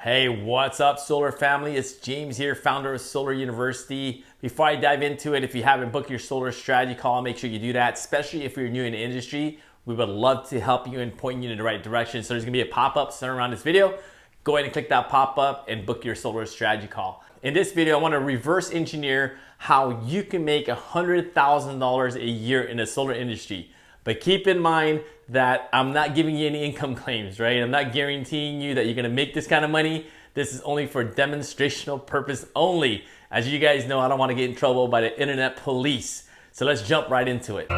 Hey, what's up, Solar family? It's James here, founder of Solar University. Before I dive into it, if you haven't booked your solar strategy call, make sure you do that, especially if you're new in the industry. We would love to help you and point you in the right direction. So there's gonna be a pop-up centered around this video. Go ahead and click that pop-up and book your solar strategy call. In this video, I wanna reverse engineer how you can make $100,000 a year in the solar industry. But keep in mind that I'm not giving you any income claims, right? I'm not guaranteeing you that you're gonna make this kind of money. This is only for demonstrational purpose only. As you guys know, I don't wanna get in trouble by the internet police. So let's jump right into it.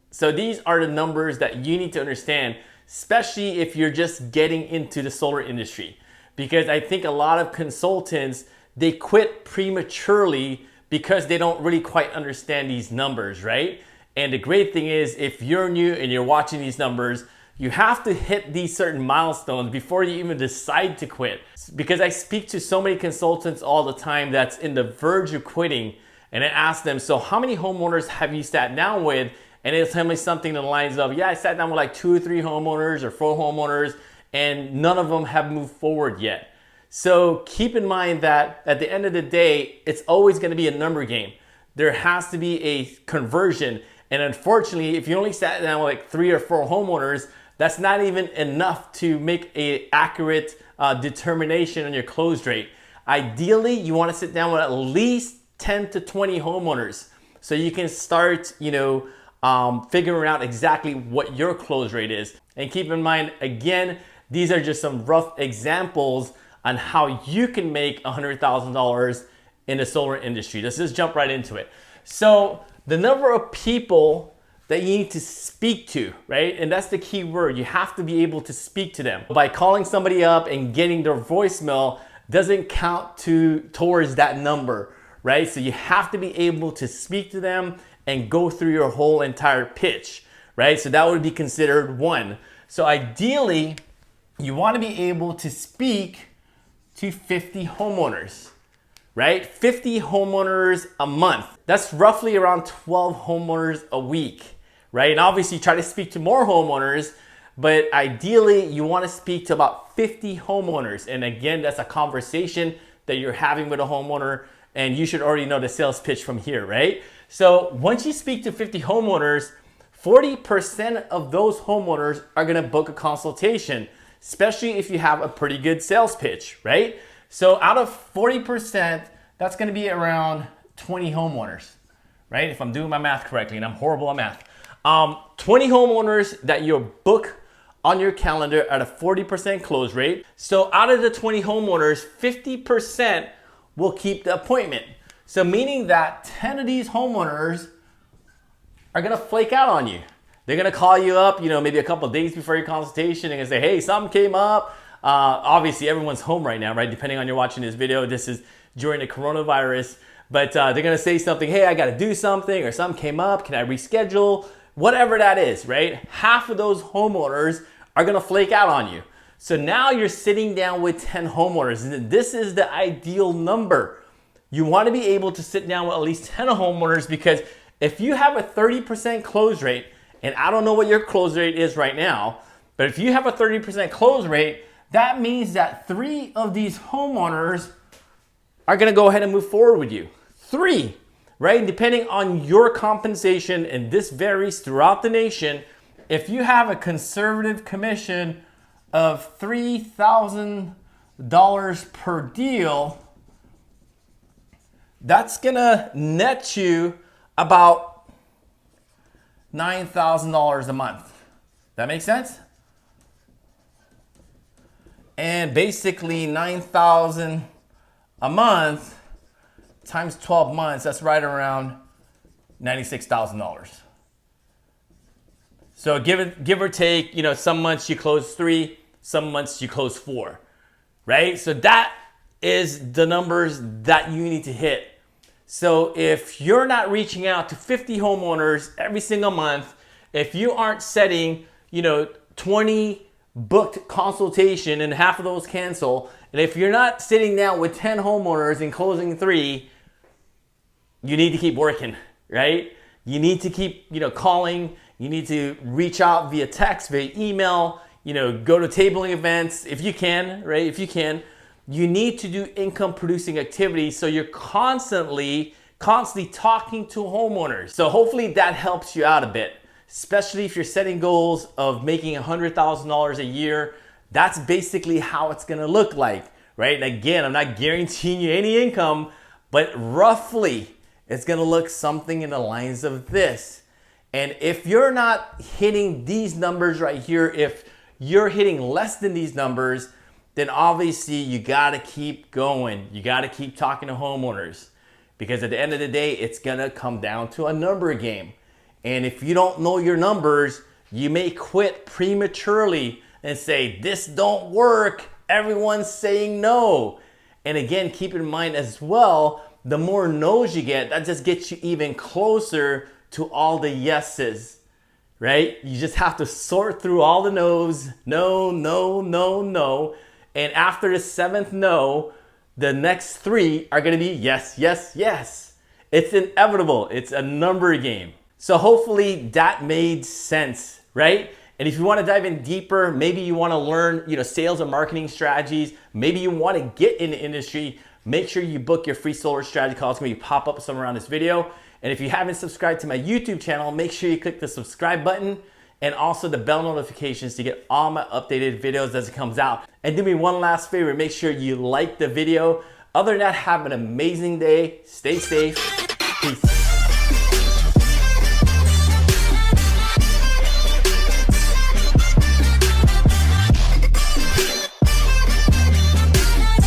So these are the numbers that you need to understand, especially if you're just getting into the solar industry. Because I think a lot of consultants, they quit prematurely because they don't really quite understand these numbers, right? And the great thing is, if you're new and you're watching these numbers, you have to hit these certain milestones before you even decide to quit. Because I speak to so many consultants all the time that's in the verge of quitting, and I ask them, so how many homeowners have you sat down with? And they'll tell me something in the lines of, yeah, I sat down with like 2 or 3 homeowners or 4 homeowners, and none of them have moved forward yet. So keep in mind that at the end of the day, it's always gonna be a number game. There has to be a conversion. And unfortunately, if you only sat down with like 3 or 4 homeowners, that's not even enough to make an accurate determination on your close rate. Ideally, you wanna sit down with at least 10 to 20 homeowners so you can start, figuring out exactly what your close rate is. And keep in mind, again, these are just some rough examples on how you can make $100,000 in the solar industry. Let's just jump right into it. So the number of people that you need to speak to, right? And that's the key word. You have to be able to speak to them. By calling somebody up and getting their voicemail doesn't count towards that number, right? So you have to be able to speak to them and go through your whole entire pitch, right? So that would be considered 1. So ideally, you want to be able to speak to 50 homeowners, right? 50 homeowners a month. That's roughly around 12 homeowners a week, right? And obviously try to speak to more homeowners, but ideally you want to speak to about 50 homeowners. And again, that's a conversation that you're having with a homeowner, and you should already know the sales pitch from here, right? So once you speak to 50 homeowners, 40% of those homeowners are gonna book a consultation, especially if you have a pretty good sales pitch, right? So out of 40%, that's gonna be around 20 homeowners, right? If I'm doing my math correctly, and I'm horrible at math. 20 homeowners that you book on your calendar at a 40% close rate. So out of the 20 homeowners, 50% will keep the appointment. So meaning that 10 of these homeowners are gonna flake out on you. They're gonna call you up, maybe a couple of days before your consultation and say, hey, something came up. Obviously everyone's home right now, right? Depending on you're watching this video, this is during the coronavirus, but they're gonna say something, hey, I gotta do something, or something came up, can I reschedule? Whatever that is, right? Half of those homeowners are gonna flake out on you. So now you're sitting down with 10 homeowners, and this is the ideal number. You want to be able to sit down with at least 10 homeowners, because if you have a 30% close rate, and I don't know what your close rate is right now, but if you have a 30% close rate, that means that 3 of these homeowners are going to go ahead and move forward with you. 3, right? Depending on your compensation, and this varies throughout the nation, if you have a conservative commission of $3,000 per deal, that's gonna net you about $9,000 a month. That makes sense? And basically 9,000 a month times 12 months, that's right around $96,000. So give or take, some months you close 3, some months you close 4, right? So that is the numbers that you need to hit. So if you're not reaching out to 50 homeowners every single month, if you aren't setting, 20 booked consultation and half of those cancel, And if you're not sitting down with 10 homeowners and closing 3, you need to keep working, right? You need to keep, calling. You need to reach out via text, via email, go to tabling events if you can, right? If you can. You need to do income producing activities so you're constantly talking to homeowners. So hopefully that helps you out a bit, especially if you're setting goals of making $100,000 a year. That's basically how it's gonna look like, right? And again, I'm not guaranteeing you any income, but roughly it's gonna look something in the lines of this. And if you're not hitting these numbers right here, if you're hitting less than these numbers, then obviously you gotta keep going. You gotta keep talking to homeowners, because at the end of the day, it's gonna come down to a number game. And if you don't know your numbers, you may quit prematurely and say, this don't work, everyone's saying no. And again, keep in mind as well, the more no's you get, that just gets you even closer to all the yeses, right? You just have to sort through all the no's, no, no, no, no. And after the 7th no, the next 3 are gonna be yes, yes, yes. It's inevitable, it's a number game. So hopefully that made sense, right? And if you wanna dive in deeper, maybe you wanna learn sales and marketing strategies, maybe you wanna get in the industry, make sure you book your free solar strategy call. It's gonna pop up somewhere on this video. And if you haven't subscribed to my YouTube channel, make sure you click the subscribe button and also the bell notifications to get all my updated videos as it comes out. And do me one last favor, make sure you like the video. Other than that, have an amazing day. Stay safe. Peace.